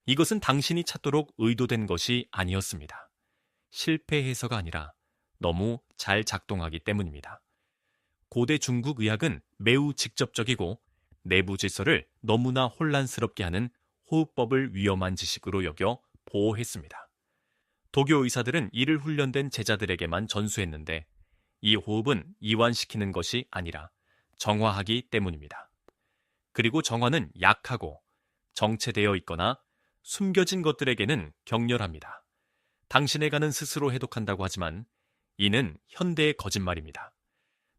이것은 당신이 찾도록 의도된 것이 아니었습니다. 실패해서가 아니라 너무 잘 작동하기 때문입니다. 고대 중국 의학은 매우 직접적이고 내부 질서를 너무나 혼란스럽게 하는 호흡법을 위험한 지식으로 여겨 보호했습니다. 도교 의사들은 이를 훈련된 제자들에게만 전수했는데 이 호흡은 이완시키는 것이 아니라 정화하기 때문입니다. 그리고 정화는 약하고 정체되어 있거나 숨겨진 것들에게는 격렬합니다. 당신의 간은 스스로 해독한다고 하지만 이는 현대의 거짓말입니다.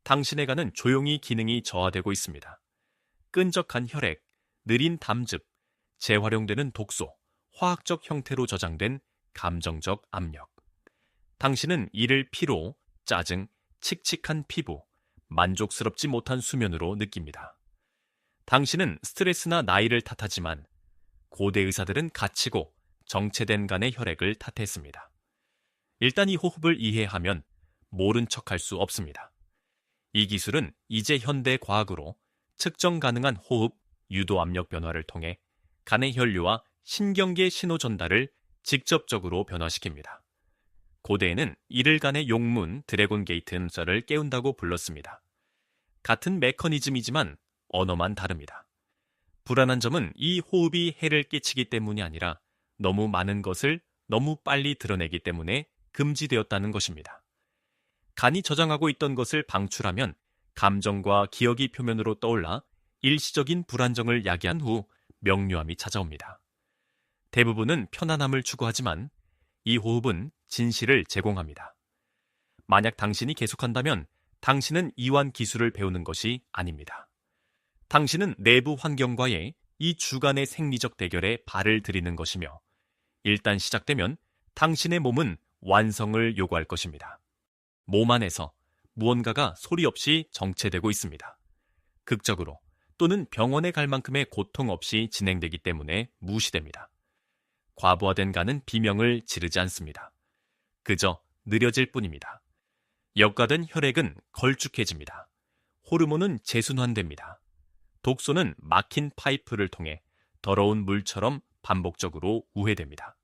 당신의 간은 조용히 기능이 저하되고 있습니다. 끈적한 혈액, 느린 담즙, 재활용되는 독소, 화학적 형태로 저장된 감정적 압력. 당신은 이를 피로, 짜증, 칙칙한 피부, 만족스럽지 못한 수면으로 느낍니다. 당신은 스트레스나 나이를 탓하지만 고대 의사들은 갇히고 정체된 간의 혈액을 탓했습니다. 일단 이 호흡을 이해하면 모른 척할 수 없습니다. 이 기술은 이제 현대 과학으로 측정 가능한 호흡, 유도 압력 변화를 통해 간의 혈류와 신경계 신호 전달을 직접적으로 변화시킵니다. 고대에는 이를 간의 용문 드래곤 게이트 음절을 깨운다고 불렀습니다. 같은 메커니즘이지만 언어만 다릅니다. 불안한 점은 이 호흡이 해를 끼치기 때문이 아니라 너무 많은 것을 너무 빨리 드러내기 때문에 금지되었다는 것입니다. 간이 저장하고 있던 것을 방출하면 감정과 기억이 표면으로 떠올라 일시적인 불안정을 야기한 후 명료함이 찾아옵니다. 대부분은 편안함을 추구하지만 이 호흡은 진실을 제공합니다. 만약 당신이 계속한다면 당신은 이완 기술을 배우는 것이 아닙니다. 당신은 내부 환경과의 이 주간의 생리적 대결에 발을 들이는 것이며 일단 시작되면 당신의 몸은 완성을 요구할 것입니다. 몸 안에서 무언가가 소리 없이 정체되고 있습니다. 극적으로 또는 병원에 갈 만큼의 고통 없이 진행되기 때문에 무시됩니다. 과부하된 간은 비명을 지르지 않습니다. 그저 느려질 뿐입니다. 역과된 혈액은 걸쭉해집니다. 호르몬은 재순환됩니다. 독소는 막힌 파이프를 통해 더러운 물처럼 반복적으로 우회됩니다.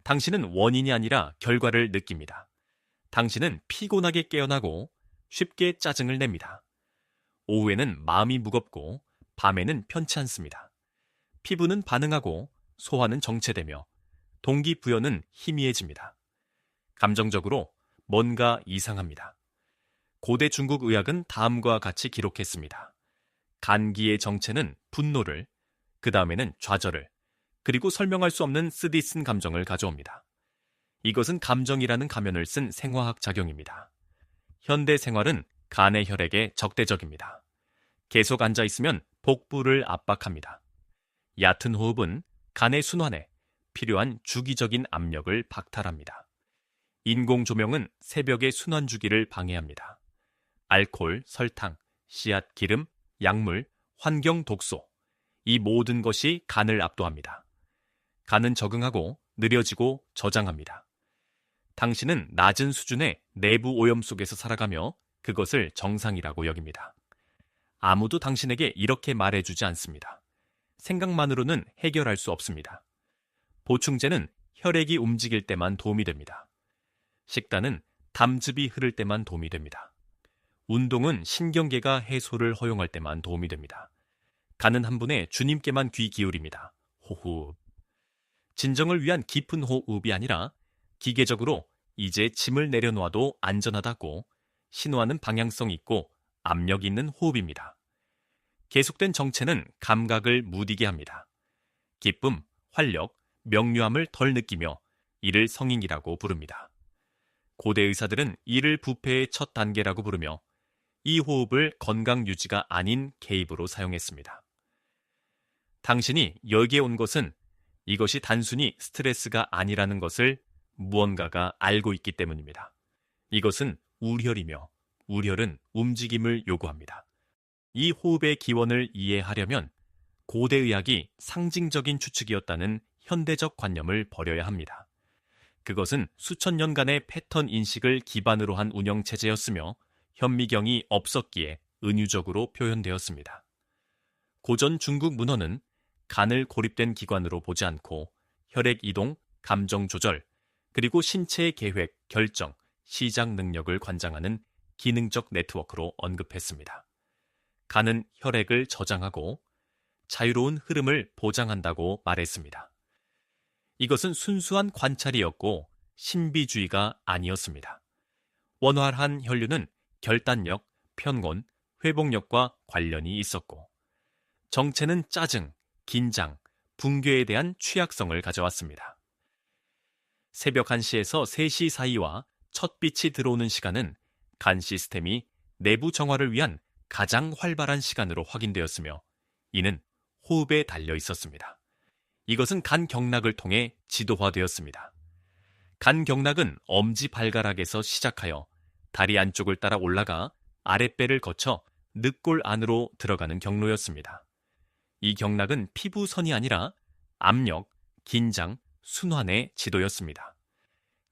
당신은 원인이 아니라 결과를 느낍니다. 당신은 피곤하게 깨어나고 쉽게 짜증을 냅니다. 오후에는 마음이 무겁고 밤에는 편치 않습니다. 피부는 반응하고 소화는 정체되며 동기부여는 희미해집니다. 감정적으로 뭔가 이상합니다. 고대 중국 의학은 다음과 같이 기록했습니다. 간기의 정체는 분노를, 그 다음에는 좌절을, 그리고 설명할 수 없는 쓰디쓴 감정을 가져옵니다. 이것은 감정이라는 가면을 쓴 생화학 작용입니다. 현대 생활은 간의 혈액에 적대적입니다. 계속 앉아있으면 복부를 압박합니다. 얕은 호흡은 간의 순환에 필요한 주기적인 압력을 박탈합니다. 인공 조명은 새벽의 순환 주기를 방해합니다. 알코올, 설탕, 씨앗 기름, 약물, 환경 독소, 이 모든 것이 간을 압도합니다. 간은 적응하고 느려지고 저장합니다. 당신은 낮은 수준의 내부 오염 속에서 살아가며 그것을 정상이라고 여깁니다. 아무도 당신에게 이렇게 말해주지 않습니다. 생각만으로는 해결할 수 없습니다. 보충제는 혈액이 움직일 때만 도움이 됩니다. 식단은 담즙이 흐를 때만 도움이 됩니다. 운동은 신경계가 해소를 허용할 때만 도움이 됩니다. 간은 한 분에 주님께만 귀 기울입니다. 호흡. 진정을 위한 깊은 호흡이 아니라 기계적으로 이제 짐을 내려놓아도 안전하다고 신호하는 방향성 있고 압력 있는 호흡입니다. 계속된 정체는 감각을 무디게 합니다. 기쁨, 활력, 명료함을 덜 느끼며 이를 성인이라고 부릅니다. 고대 의사들은 이를 부패의 첫 단계라고 부르며 이 호흡을 건강 유지가 아닌 개입으로 사용했습니다. 당신이 여기에 온 것은 이것이 단순히 스트레스가 아니라는 것을 무언가가 알고 있기 때문입니다. 이것은 우혈이며 우혈은 움직임을 요구합니다. 이 호흡의 기원을 이해하려면 고대 의학이 상징적인 추측이었다는 현대적 관념을 버려야 합니다. 그것은 수천 년간의 패턴 인식을 기반으로 한 운영체제였으며 현미경이 없었기에 은유적으로 표현되었습니다. 고전 중국 문헌은 간을 고립된 기관으로 보지 않고 혈액 이동, 감정 조절, 그리고 신체의 계획, 결정, 시작 능력을 관장하는 기능적 네트워크로 언급했습니다. 간은 혈액을 저장하고 자유로운 흐름을 보장한다고 말했습니다. 이것은 순수한 관찰이었고 신비주의가 아니었습니다. 원활한 혈류는 결단력, 편곤, 회복력과 관련이 있었고 정체는 짜증, 긴장, 붕괴에 대한 취약성을 가져왔습니다. 새벽 1시에서 3시 사이와 첫 빛이 들어오는 시간은 간 시스템이 내부 정화를 위한 가장 활발한 시간으로 확인되었으며 이는 호흡에 달려 있었습니다. 이것은 간 경락을 통해 지도화되었습니다. 간 경락은 엄지 발가락에서 시작하여 다리 안쪽을 따라 올라가 아랫배를 거쳐 늑골 안으로 들어가는 경로였습니다. 이 경락은 피부선이 아니라 압력, 긴장, 순환의 지도였습니다.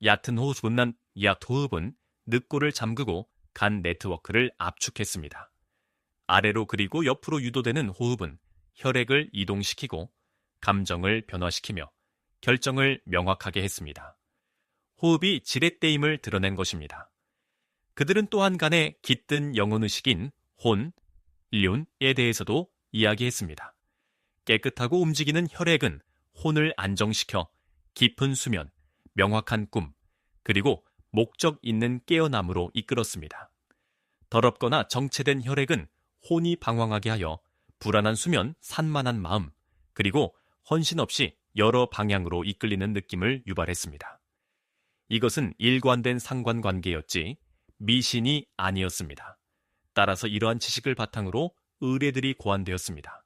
얕은 호흡은 늑골을 잠그고 간 네트워크를 압축했습니다. 아래로 그리고 옆으로 유도되는 호흡은 혈액을 이동시키고 감정을 변화시키며 결정을 명확하게 했습니다. 호흡이 지렛대임을 드러낸 것입니다. 그들은 또한 간의 깃든 영혼의식인 혼, 륜에 대해서도 이야기했습니다. 깨끗하고 움직이는 혈액은 혼을 안정시켜 깊은 수면, 명확한 꿈, 그리고 목적 있는 깨어남으로 이끌었습니다. 더럽거나 정체된 혈액은 혼이 방황하게 하여 불안한 수면, 산만한 마음, 그리고 헌신 없이 여러 방향으로 이끌리는 느낌을 유발했습니다. 이것은 일관된 상관관계였지 미신이 아니었습니다. 따라서 이러한 지식을 바탕으로 의뢰들이 고안되었습니다.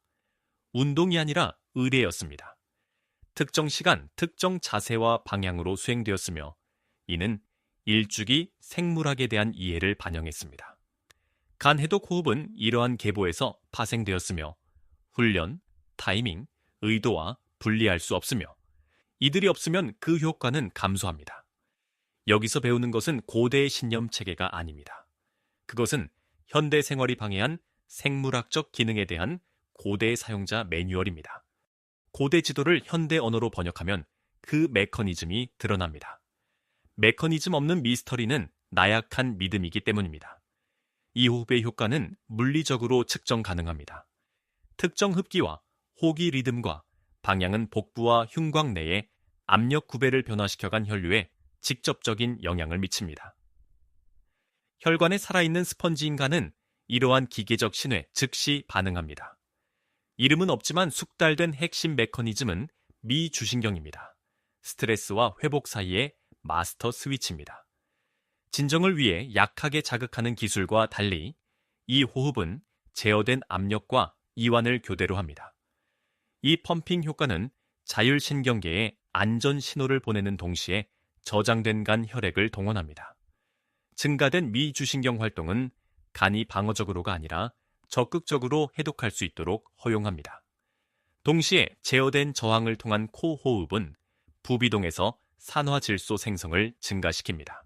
운동이 아니라 의뢰였습니다. 특정 시간, 특정 자세와 방향으로 수행되었으며 이는 일주기 생물학에 대한 이해를 반영했습니다. 간 해독 호흡은 이러한 계보에서 파생되었으며 훈련, 타이밍, 의도와 분리할 수 없으며 이들이 없으면 그 효과는 감소합니다. 여기서 배우는 것은 고대의 신념 체계가 아닙니다. 그것은 현대 생활이 방해한 생물학적 기능에 대한 고대 사용자 매뉴얼입니다. 고대 지도를 현대 언어로 번역하면 그 메커니즘이 드러납니다. 메커니즘 없는 미스터리는 나약한 믿음이기 때문입니다. 이 호흡의 효과는 물리적으로 측정 가능합니다. 특정 흡기와 호기 리듬과 방향은 복부와 흉곽 내에 압력 구배를 변화시켜간 혈류에 직접적인 영향을 미칩니다. 혈관에 살아있는 스펀지인 간은 이러한 기계적 신호에 즉시 반응합니다. 이름은 없지만 숙달된 핵심 메커니즘은 미주신경입니다. 스트레스와 회복 사이의 마스터 스위치입니다. 진정을 위해 약하게 자극하는 기술과 달리 이 호흡은 제어된 압력과 이완을 교대로 합니다. 이 펌핑 효과는 자율신경계에 안전 신호를 보내는 동시에 저장된 간 혈액을 동원합니다. 증가된 미주신경 활동은 간이 방어적으로가 아니라 적극적으로 해독할 수 있도록 허용합니다. 동시에 제어된 저항을 통한 코호흡은 부비동에서 산화질소 생성을 증가시킵니다.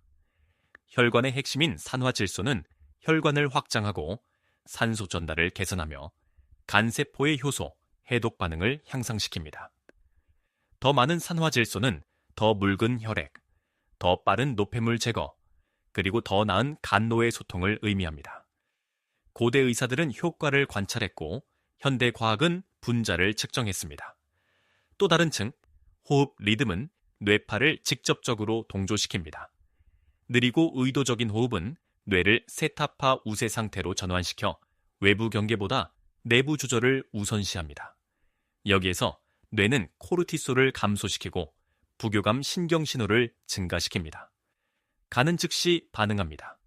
혈관의 핵심인 산화질소는 혈관을 확장하고 산소 전달을 개선하며 간세포의 효소, 해독 반응을 향상시킵니다. 더 많은 산화질소는 더 묽은 혈액, 더 빠른 노폐물 제거, 그리고 더 나은 간노의 소통을 의미합니다. 고대 의사들은 효과를 관찰했고 현대 과학은 분자를 측정했습니다. 또 다른 층, 호흡 리듬은 뇌파를 직접적으로 동조시킵니다. 느리고 의도적인 호흡은 뇌를 세타파 우세 상태로 전환시켜 외부 경계보다 내부 조절을 우선시합니다. 여기에서 뇌는 코르티솔을 감소시키고 부교감 신경 신호를 증가시킵니다. 간은 즉시 반응합니다.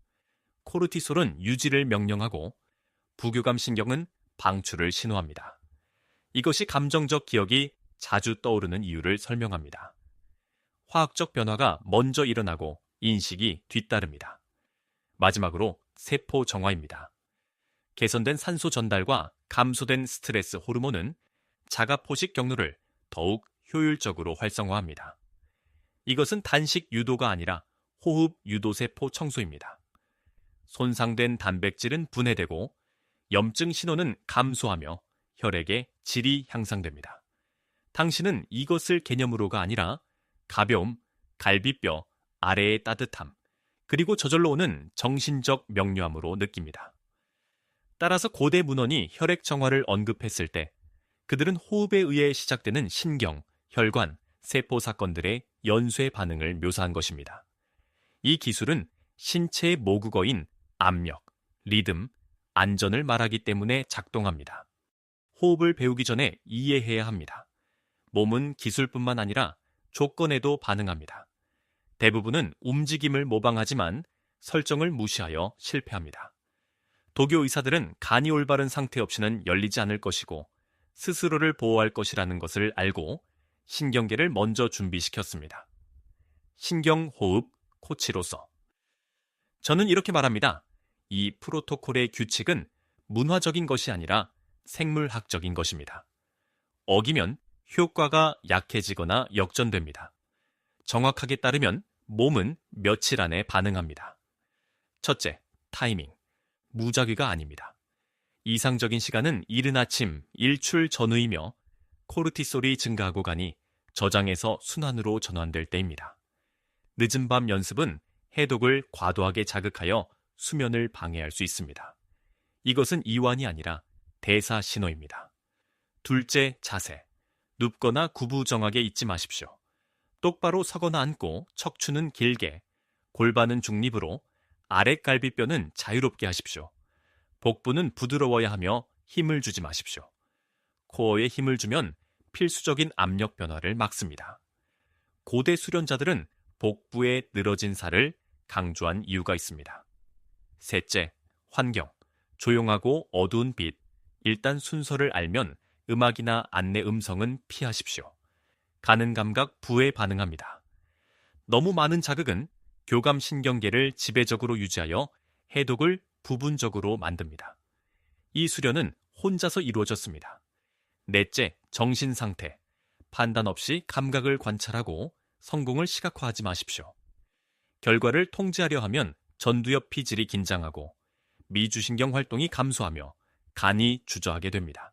코르티솔은 유지를 명령하고 부교감 신경은 방출을 신호합니다. 이것이 감정적 기억이 자주 떠오르는 이유를 설명합니다. 화학적 변화가 먼저 일어나고 인식이 뒤따릅니다. 마지막으로 세포 정화입니다. 개선된 산소 전달과 감소된 스트레스 호르몬은 자가포식 경로를 더욱 효율적으로 활성화합니다. 이것은 단식 유도가 아니라 호흡 유도세포 청소입니다. 손상된 단백질은 분해되고 염증 신호는 감소하며 혈액의 질이 향상됩니다. 당신은 이것을 개념으로가 아니라 가벼움, 갈비뼈, 아래의 따뜻함, 그리고 저절로 오는 정신적 명료함으로 느낍니다. 따라서 고대 문헌이 혈액 정화를 언급했을 때 그들은 호흡에 의해 시작되는 신경, 혈관, 세포 사건들의 연쇄 반응을 묘사한 것입니다. 이 기술은 신체의 모국어인 압력, 리듬, 안전을 말하기 때문에 작동합니다. 호흡을 배우기 전에 이해해야 합니다. 몸은 기술뿐만 아니라 조건에도 반응합니다. 대부분은 움직임을 모방하지만 설정을 무시하여 실패합니다. 도교 의사들은 간이 올바른 상태 없이는 열리지 않을 것이고 스스로를 보호할 것이라는 것을 알고 신경계를 먼저 준비시켰습니다. 신경호흡 코치로서 저는 이렇게 말합니다. 이 프로토콜의 규칙은 문화적인 것이 아니라 생물학적인 것입니다. 어기면 효과가 약해지거나 역전됩니다. 정확하게 따르면 몸은 며칠 안에 반응합니다. 첫째, 타이밍. 무작위가 아닙니다. 이상적인 시간은 이른 아침 일출 전후이며 코르티솔이 증가하고 가니 저장에서 순환으로 전환될 때입니다. 늦은 밤 연습은 해독을 과도하게 자극하여 수면을 방해할 수 있습니다. 이것은 이완이 아니라 대사 신호입니다. 둘째, 자세. 눕거나 구부정하게 있지 마십시오. 똑바로 서거나 앉고 척추는 길게, 골반은 중립으로 아랫갈비뼈는 자유롭게 하십시오. 복부는 부드러워야 하며 힘을 주지 마십시오. 코어에 힘을 주면 필수적인 압력 변화를 막습니다. 고대 수련자들은 복부에 늘어진 살을 강조한 이유가 있습니다. 셋째, 환경. 조용하고 어두운 빛. 일단 순서를 알면 음악이나 안내 음성은 피하십시오. 가는 감각 부에 반응합니다. 너무 많은 자극은 교감신경계를 지배적으로 유지하여 해독을 부분적으로 만듭니다. 이 수련은 혼자서 이루어졌습니다. 넷째, 정신상태. 판단 없이 감각을 관찰하고 성공을 시각화하지 마십시오. 결과를 통제하려 하면 전두엽 피질이 긴장하고 미주신경 활동이 감소하며 간이 주저하게 됩니다.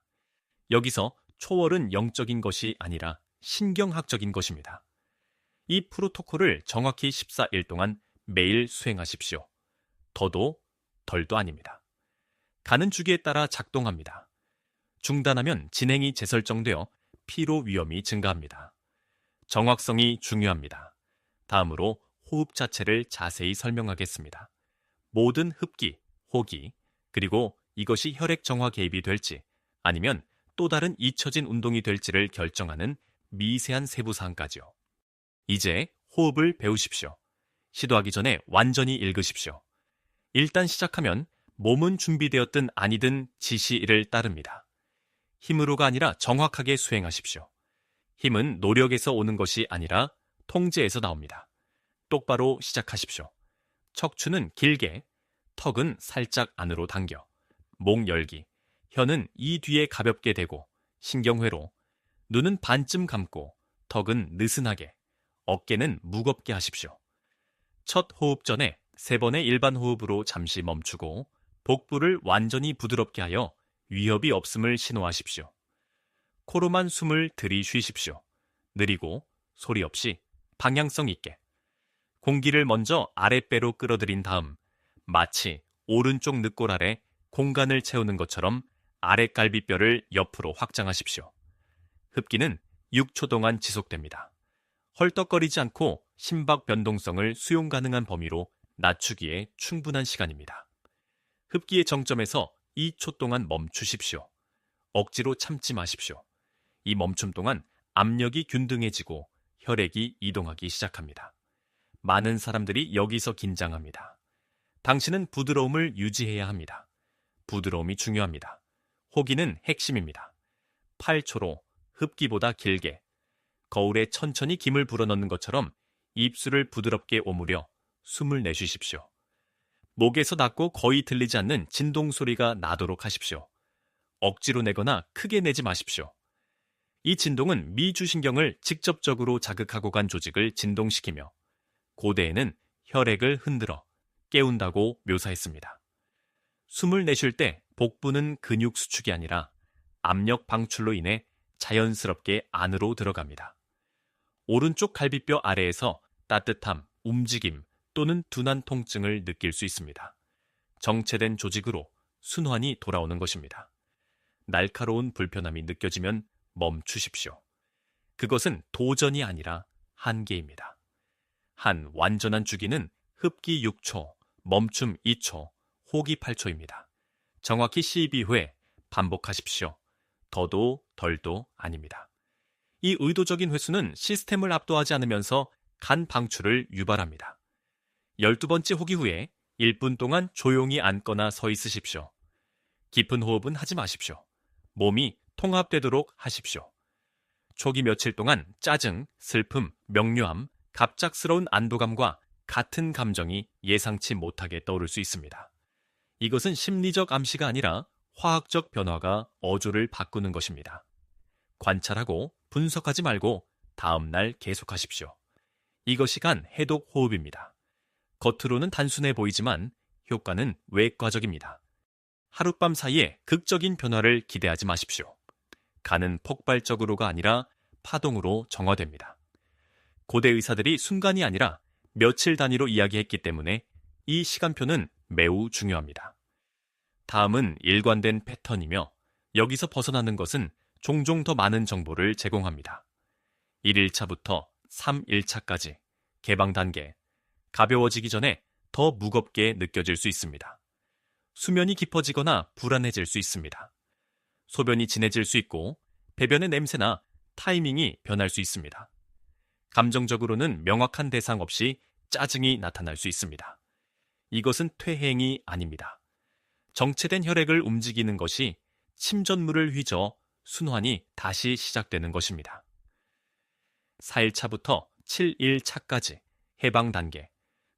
여기서 초월은 영적인 것이 아니라 신경학적인 것입니다. 이 프로토콜을 정확히 14일 동안 매일 수행하십시오. 더도 덜도 아닙니다. 가는 주기에 따라 작동합니다. 중단하면 진행이 재설정되어 피로 위험이 증가합니다. 정확성이 중요합니다. 다음으로 호흡 자체를 자세히 설명하겠습니다. 모든 흡기, 호기, 그리고 이것이 혈액 정화 개입이 될지 아니면 또 다른 잊혀진 운동이 될지를 결정하는 미세한 세부 사항까지요. 이제 호흡을 배우십시오. 시도하기 전에 완전히 읽으십시오. 일단 시작하면 몸은 준비되었든 아니든 지시를 따릅니다. 힘으로가 아니라 정확하게 수행하십시오. 힘은 노력에서 오는 것이 아니라 통제에서 나옵니다. 똑바로 시작하십시오. 척추는 길게, 턱은 살짝 안으로 당겨, 목 열기, 혀는 이 뒤에 가볍게 대고, 신경회로, 눈은 반쯤 감고, 턱은 느슨하게, 어깨는 무겁게 하십시오. 첫 호흡 전에 3번의 일반 호흡으로 잠시 멈추고 복부를 완전히 부드럽게 하여 위협이 없음을 신호하십시오. 코로만 숨을 들이쉬십시오. 느리고 소리 없이 방향성 있게. 공기를 먼저 아랫배로 끌어들인 다음 마치 오른쪽 늑골 아래 공간을 채우는 것처럼 아랫갈비뼈를 옆으로 확장하십시오. 흡기는 6초 동안 지속됩니다. 헐떡거리지 않고 심박 변동성을 수용 가능한 범위로 낮추기에 충분한 시간입니다. 흡기의 정점에서 2초 동안 멈추십시오. 억지로 참지 마십시오. 이 멈춤 동안 압력이 균등해지고 혈액이 이동하기 시작합니다. 많은 사람들이 여기서 긴장합니다. 당신은 부드러움을 유지해야 합니다. 부드러움이 중요합니다. 호기는 핵심입니다. 8초로 흡기보다 길게 거울에 천천히 김을 불어넣는 것처럼 입술을 부드럽게 오므려 숨을 내쉬십시오. 목에서 낮고 거의 들리지 않는 진동 소리가 나도록 하십시오. 억지로 내거나 크게 내지 마십시오. 이 진동은 미주신경을 직접적으로 자극하고 간 조직을 진동시키며 고대에는 혈액을 흔들어 깨운다고 묘사했습니다. 숨을 내쉴 때 복부는 근육 수축이 아니라 압력 방출로 인해 자연스럽게 안으로 들어갑니다. 오른쪽 갈비뼈 아래에서 따뜻함, 움직임 또는 둔한 통증을 느낄 수 있습니다. 정체된 조직으로 순환이 돌아오는 것입니다. 날카로운 불편함이 느껴지면 멈추십시오. 그것은 도전이 아니라 한계입니다. 한 완전한 주기는 흡기 6초, 멈춤 2초, 호기 8초입니다. 정확히 12회 반복하십시오. 더도 덜도 아닙니다. 이 의도적인 횟수는 시스템을 압도하지 않으면서 간 방출을 유발합니다. 12번째 호기 후에 1분 동안 조용히 앉거나 서 있으십시오. 깊은 호흡은 하지 마십시오. 몸이 통합되도록 하십시오. 초기 며칠 동안 짜증, 슬픔, 명료함, 갑작스러운 안도감과 같은 감정이 예상치 못하게 떠오를 수 있습니다. 이것은 심리적 암시가 아니라 화학적 변화가 어조를 바꾸는 것입니다. 관찰하고 분석하지 말고 다음 날 계속하십시오. 이것이 간 해독 호흡입니다. 겉으로는 단순해 보이지만 효과는 외과적입니다. 하룻밤 사이에 극적인 변화를 기대하지 마십시오. 간은 폭발적으로가 아니라 파동으로 정화됩니다. 고대 의사들이 순간이 아니라 며칠 단위로 이야기했기 때문에 이 시간표는 매우 중요합니다. 다음은 일관된 패턴이며 여기서 벗어나는 것은 종종 더 많은 정보를 제공합니다. 1일차부터 3일차까지 개방 단계, 가벼워지기 전에 더 무겁게 느껴질 수 있습니다. 수면이 깊어지거나 불안해질 수 있습니다. 소변이 진해질 수 있고 배변의 냄새나 타이밍이 변할 수 있습니다. 감정적으로는 명확한 대상 없이 짜증이 나타날 수 있습니다. 이것은 퇴행이 아닙니다. 정체된 혈액을 움직이는 것이 침전물을 휘저 순환이 다시 시작되는 것입니다. 4일차부터 7일차까지 해방 단계.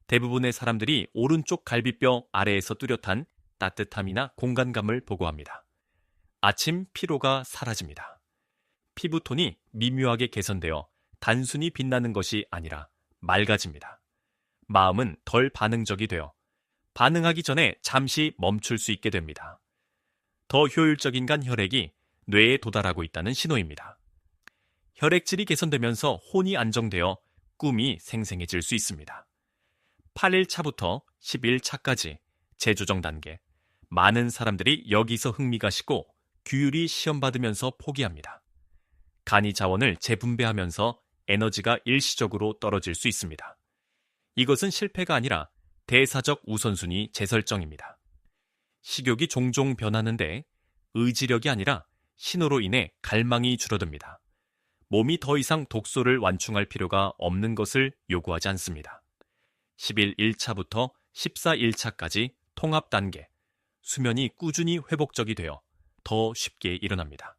대부분의 사람들이 오른쪽 갈비뼈 아래에서 뚜렷한 따뜻함이나 공간감을 보고합니다. 아침 피로가 사라집니다. 피부톤이 미묘하게 개선되어 단순히 빛나는 것이 아니라 맑아집니다. 마음은 덜 반응적이 되어 반응하기 전에 잠시 멈출 수 있게 됩니다. 더 효율적인 간 혈액이 뇌에 도달하고 있다는 신호입니다. 혈액질이 개선되면서 혼이 안정되어 꿈이 생생해질 수 있습니다. 8일차부터 10일차까지 재조정 단계. 많은 사람들이 여기서 흥미가시고 규율이 시험받으면서 포기합니다. 간이 자원을 재분배하면서 에너지가 일시적으로 떨어질 수 있습니다. 이것은 실패가 아니라 대사적 우선순위 재설정입니다. 식욕이 종종 변하는데 의지력이 아니라 신호로 인해 갈망이 줄어듭니다. 몸이 더 이상 독소를 완충할 필요가 없는 것을 요구하지 않습니다. 11일차부터 14일차까지 통합 단계. 수면이 꾸준히 회복적이 되어 더 쉽게 일어납니다.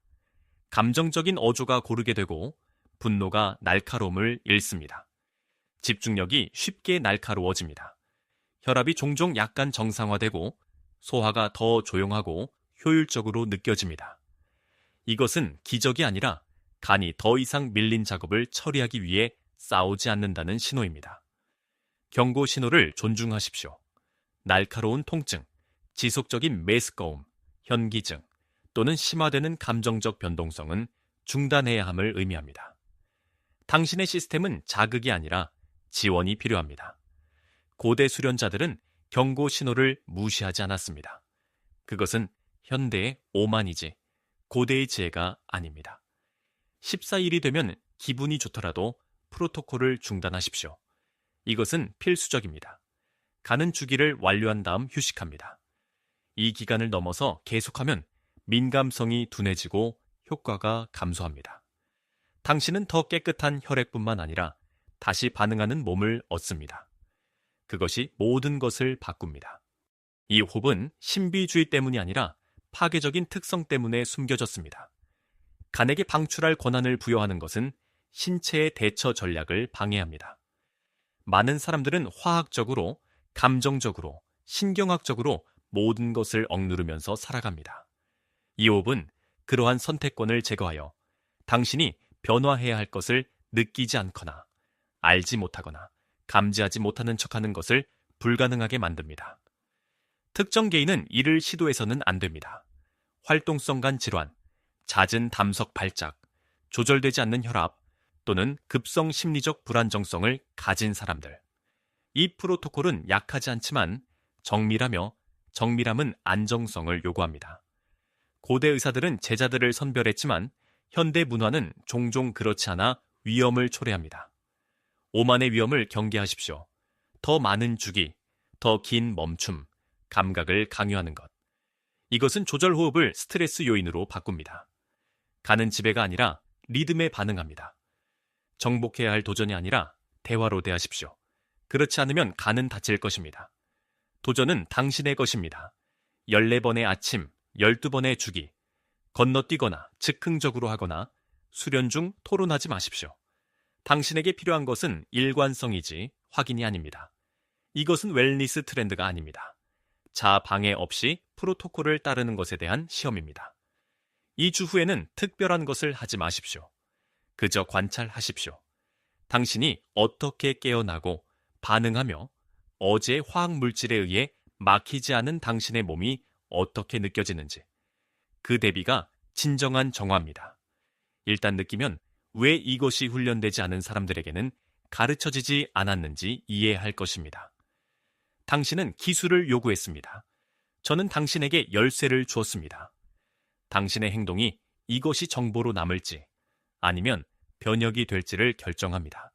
감정적인 어조가 고르게 되고 분노가 날카로움을 잃습니다. 집중력이 쉽게 날카로워집니다. 혈압이 종종 약간 정상화되고 소화가 더 조용하고 효율적으로 느껴집니다. 이것은 기적이 아니라 간이 더 이상 밀린 작업을 처리하기 위해 싸우지 않는다는 신호입니다. 경고 신호를 존중하십시오. 날카로운 통증, 지속적인 메스꺼움, 현기증 또는 심화되는 감정적 변동성은 중단해야 함을 의미합니다. 당신의 시스템은 자극이 아니라 지원이 필요합니다. 고대 수련자들은 경고 신호를 무시하지 않았습니다. 그것은 현대의 오만이지 고대의 지혜가 아닙니다. 14일이 되면 기분이 좋더라도 프로토콜을 중단하십시오. 이것은 필수적입니다. 가는 주기를 완료한 다음 휴식합니다. 이 기간을 넘어서 계속하면 민감성이 둔해지고 효과가 감소합니다. 당신은 더 깨끗한 혈액뿐만 아니라 다시 반응하는 몸을 얻습니다. 그것이 모든 것을 바꿉니다. 이 호흡은 신비주의 때문이 아니라 파괴적인 특성 때문에 숨겨졌습니다. 간에게 방출할 권한을 부여하는 것은 신체의 대처 전략을 방해합니다. 많은 사람들은 화학적으로, 감정적으로, 신경학적으로 모든 것을 억누르면서 살아갑니다. 이 호흡은 그러한 선택권을 제거하여 당신이 변화해야 할 것을 느끼지 않거나 알지 못하거나 감지하지 못하는 척하는 것을 불가능하게 만듭니다. 특정 개인은 이를 시도해서는 안 됩니다. 활동성 간 질환, 잦은 담석 발작, 조절되지 않는 혈압 또는 급성 심리적 불안정성을 가진 사람들. 이 프로토콜은 약하지 않지만 정밀하며 정밀함은 안정성을 요구합니다. 고대 의사들은 제자들을 선별했지만 현대 문화는 종종 그렇지 않아 위험을 초래합니다. 오만의 위험을 경계하십시오. 더 많은 주기, 더 긴 멈춤, 감각을 강요하는 것. 이것은 조절 호흡을 스트레스 요인으로 바꿉니다. 가는 지배가 아니라 리듬에 반응합니다. 정복해야 할 도전이 아니라 대화로 대하십시오. 그렇지 않으면 간은 다칠 것입니다. 도전은 당신의 것입니다. 14번의 아침, 12번의 주기. 건너뛰거나 즉흥적으로 하거나 수련 중 토론하지 마십시오. 당신에게 필요한 것은 일관성이지 확인이 아닙니다. 이것은 웰니스 트렌드가 아닙니다. 자아 방해 없이 프로토콜을 따르는 것에 대한 시험입니다. 2주 후에는 특별한 것을 하지 마십시오. 그저 관찰하십시오. 당신이 어떻게 깨어나고 반응하며 어제의 화학 물질에 의해 막히지 않은 당신의 몸이 어떻게 느껴지는지. 그 대비가 진정한 정화입니다. 일단 느끼면 왜 이것이 훈련되지 않은 사람들에게는 가르쳐지지 않았는지 이해할 것입니다. 당신은 기술을 요구했습니다. 저는 당신에게 열쇠를 주었습니다. 당신의 행동이 이것이 정보로 남을지 아니면 변혁이 될지를 결정합니다.